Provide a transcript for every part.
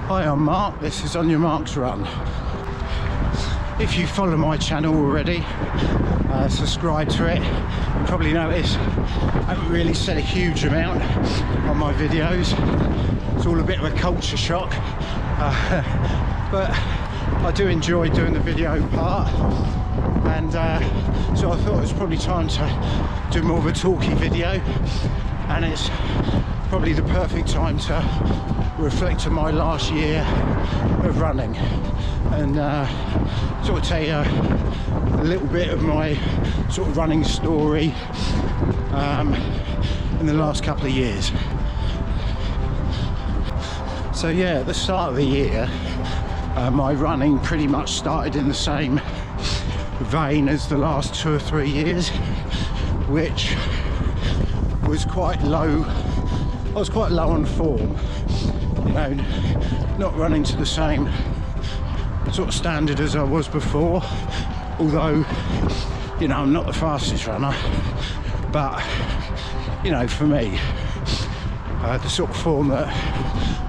Hi, I'm Mark, this is On Your Marks Run. If you follow my channel already, subscribe to it, you probably notice I haven't really said a huge amount on my videos. It's all a bit of a culture shock, but I do enjoy doing the video part, and so I thought it was probably time to do more of a talky video, and it's probably the perfect time to reflect on my last year of running and sort of tell you a little bit of my sort of running story in the last couple of years. So yeah, at the start of the year, my running pretty much started in the same vein as the last 2 or 3 years, which was quite low. I was quite low on form, you know, not running to the same sort of standard as I was before, although, you know, I'm not the fastest runner, but, you know, for me, the sort of form that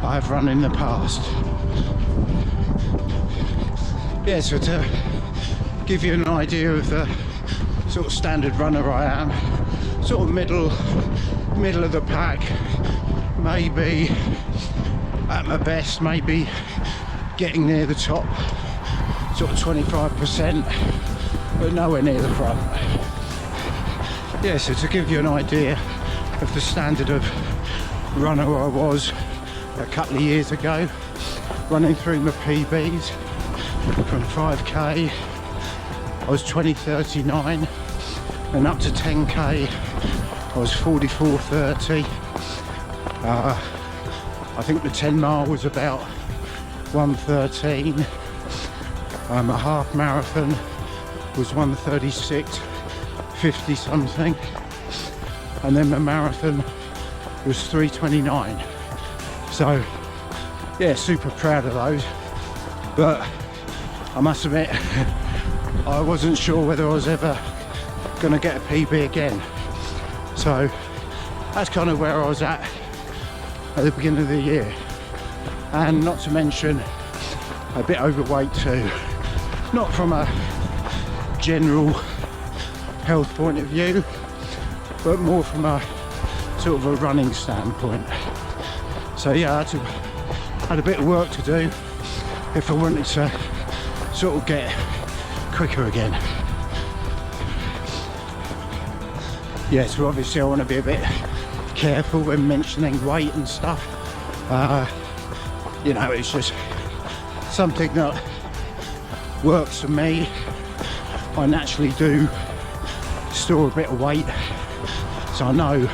I've run in the past. Yeah, so to give you an idea of the sort of standard runner I am, sort of middle of the pack, maybe at my best, maybe getting near the top, sort of 25%, but nowhere near the front. Yeah, so to give you an idea of the standard of runner I was a couple of years ago, running through my PBs from 5k, I was 20:39, and up to 10k I was 44:30. I think the 10 mile was about 1:13. A half marathon was 1:36.50 something, and then the marathon was 3:29. So yeah, super proud of those, but I must admit I wasn't sure whether I was ever going to get a PB again. So that's kind of where I was at the beginning of the year, and not to mention a bit overweight too, not from a general health point of view, but more from a sort of a running standpoint. So yeah, I had a bit of work to do if I wanted to sort of get quicker again. Yeah, so obviously I want to be a bit careful when mentioning weight and stuff. You know, it's just something that works for me. I naturally do store a bit of weight, so I know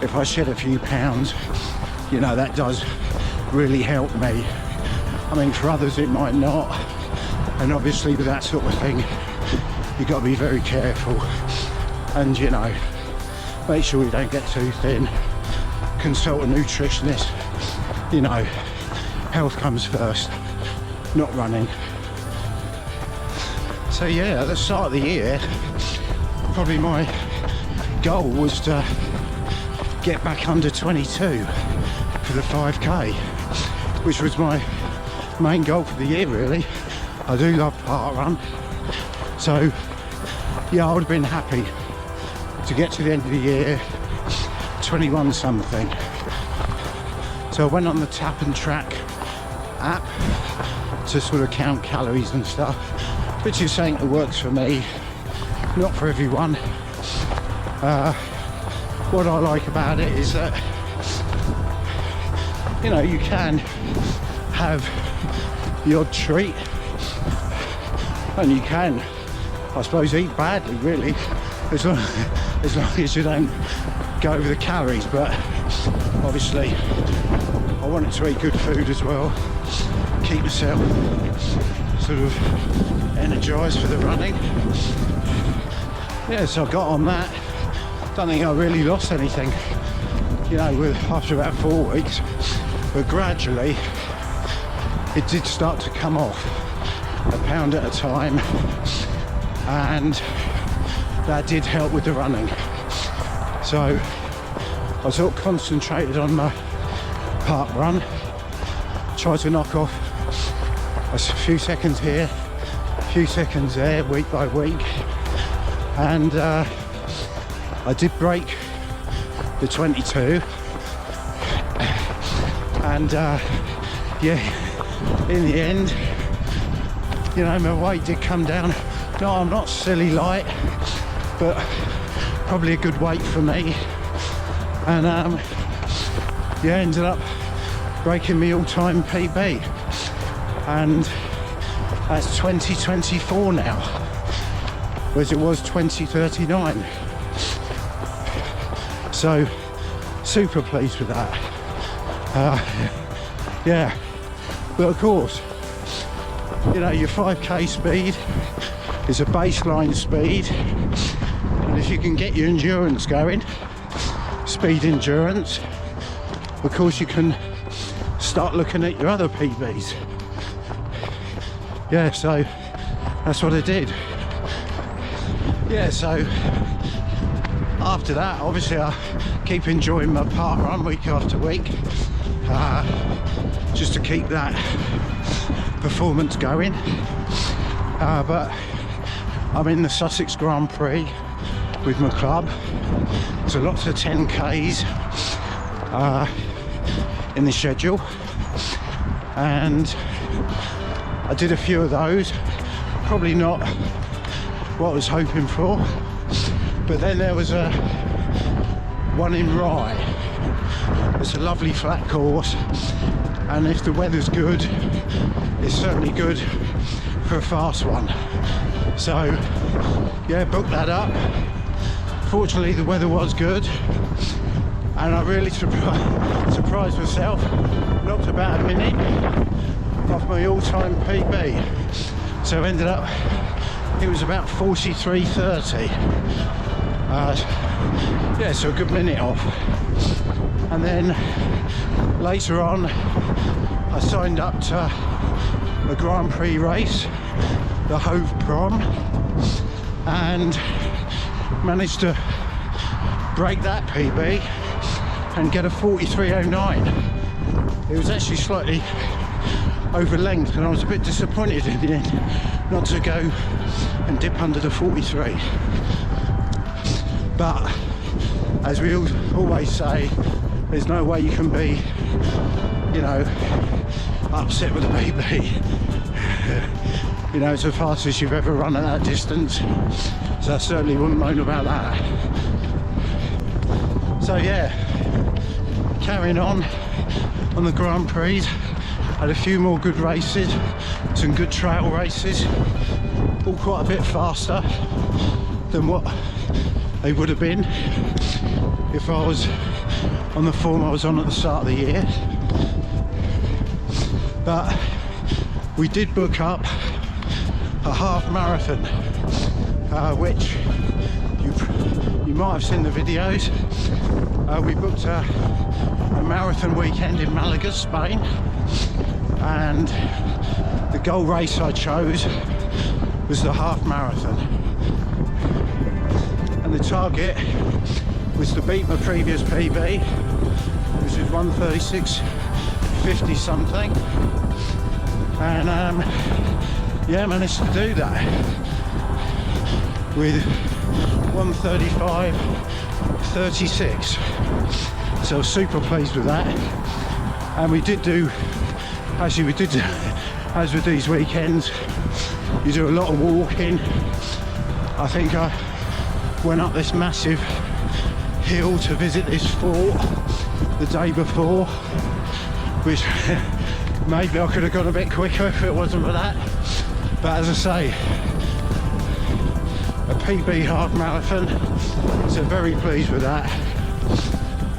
if I shed a few pounds, you know, that does really help me. I mean, for others it might not, and obviously with that sort of thing you've got to be very careful, and, you know, make sure you don't get too thin, consult a nutritionist. You know, health comes first, not running. So yeah, at the start of the year, probably my goal was to get back under 22 for the 5k, which was my main goal for the year really. I do love park run, so yeah, I would have been happy to get to the end of the year 21 something. So I went on the Tap and Track app to sort of count calories and stuff, which is something that works for me, not for everyone. What I like about it is that, you know, you can have the odd treat, and you can, I suppose, eat badly really, as long as you don't go over the calories. But obviously I wanted to eat good food as well, keep myself sort of energized for the running. Yeah, so I got on that. Don't think I really lost anything, you know, after about 4 weeks, but gradually it did start to come off, a pound at a time, and that did help with the running. So I sort of concentrated on my park run, try to knock off a few seconds here, a few seconds there, week by week. And I did break the 22, and yeah, in the end, you know, my weight did come down. No, I'm not silly light, but probably a good weight for me. And yeah, ended up breaking my all-time PB, and that's 2024 now, whereas it was 2039. So super pleased with that. Yeah, but of course, you know, your 5k speed is a baseline speed, and if you can get your endurance going, speed endurance, of course you can start looking at your other PBs. Yeah, so that's what I did. Yeah, so after that, obviously I keep enjoying my park run week after week, just to keep that performance going. But I'm in the Sussex Grand Prix with my club, so lots of 10Ks in the schedule, and I did a few of those, probably not what I was hoping for, but then there was a one in Rye. It's a lovely flat course, and if the weather's good, it's certainly good for a fast one. So yeah, booked that up. Fortunately the weather was good, and I really surprised myself, knocked about a minute off my all-time PB, so ended up, it was about 43:30. Yeah, so a good minute off. And then later on I signed up to a Grand Prix race, the Hove Prom, and managed to break that PB and get a 43:09. It was actually slightly over length, and I was a bit disappointed in the end not to go and dip under the 43. But as we always say, there's no way you can be, you know, upset with a PB. You know, it's the fastest you've ever run at that distance, so I certainly wouldn't moan about that. So yeah, carrying on the Grand Prix. Had a few more good races, some good trail races, all quite a bit faster than what they would have been if I was on the form I was on at the start of the year. But we did book up a half marathon, which you might have seen the videos. We booked a marathon weekend in Malaga, Spain, and the goal race I chose was the half marathon, and the target was to beat my previous PB, which was 1:36.50 something, and yeah, managed to do that with 1:35.36, so super pleased with that. And we did do, as with these weekends, you do a lot of walking. I think I went up this massive hill to visit this fort the day before, which maybe I could have gone a bit quicker if it wasn't for that. But as I say, a PB half marathon, so very pleased with that.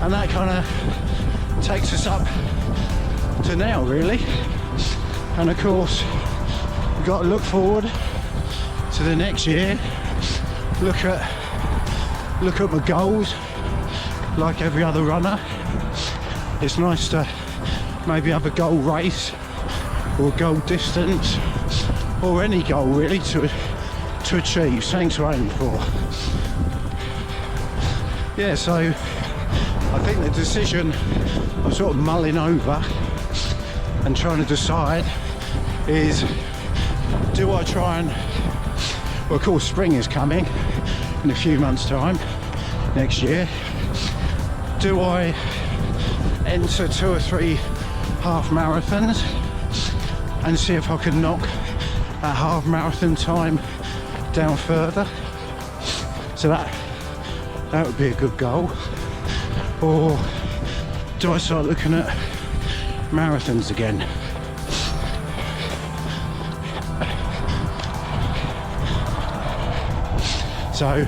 And that kind of takes us up to now, really. And of course, we've got to look forward to the next year, look at my goals like every other runner. It's nice to maybe have a goal race or a goal distance or any goal really to achieve, something to aim for. Yeah, so I think the decision I'm sort of mulling over and trying to decide is, do I try and, well, of course spring is coming in a few months time next year. Do I enter 2 or 3 half marathons and see if I can knock that half marathon time down further? So that would be a good goal. Or do I start looking at marathons again? So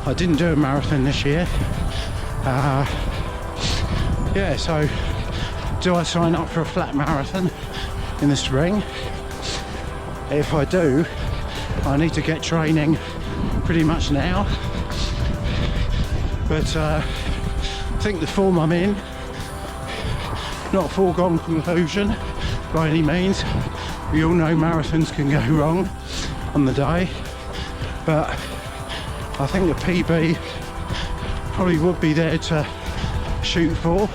I didn't do a marathon this year. Yeah, so do I sign up for a flat marathon in the spring? If I do, I need to get training pretty much now. But I think the form I'm in, not a foregone conclusion by any means. We all know marathons can go wrong on the day, but I think the PB probably would be there to shoot for.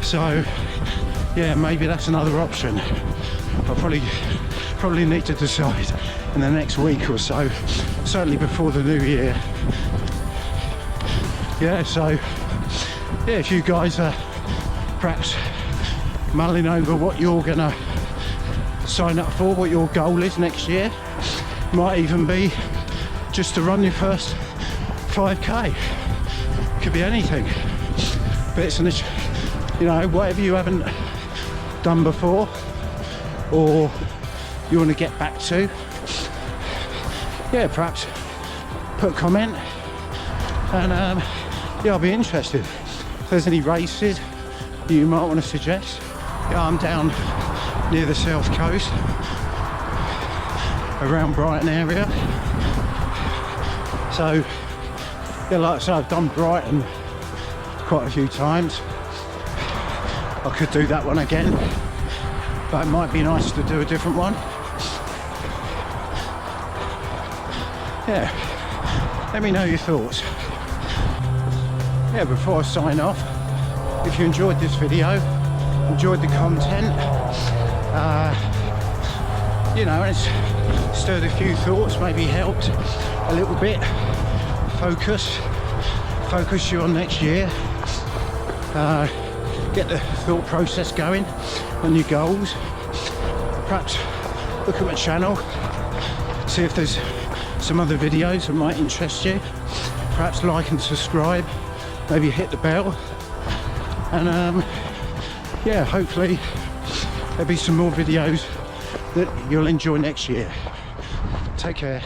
So yeah, maybe that's another option. I'll probably need to decide in the next week or so, certainly before the new year. Yeah, so yeah, if you guys are perhaps mulling over what you're gonna sign up for, what your goal is next year, might even be just to run your first 5k. Could be anything, but it's you know, whatever you haven't done before or you want to get back to, yeah, perhaps put a comment, and yeah, I'll be interested if there's any races you might want to suggest. Yeah, I'm down near the south coast, around Brighton area. So yeah, like I say, I've done Brighton quite a few times. I could do that one again, but it might be nice to do a different one. Yeah, let me know your thoughts. Yeah, before I sign off, if you enjoyed this video, enjoyed the content, you know, and it's stirred a few thoughts, maybe helped a little bit focus you on next year, get the thought process going on your goals. Perhaps look at my channel, see if there's some other videos that might interest you. Perhaps like and subscribe, maybe hit the bell, and yeah, hopefully there'll be some more videos that you'll enjoy next year. Take care.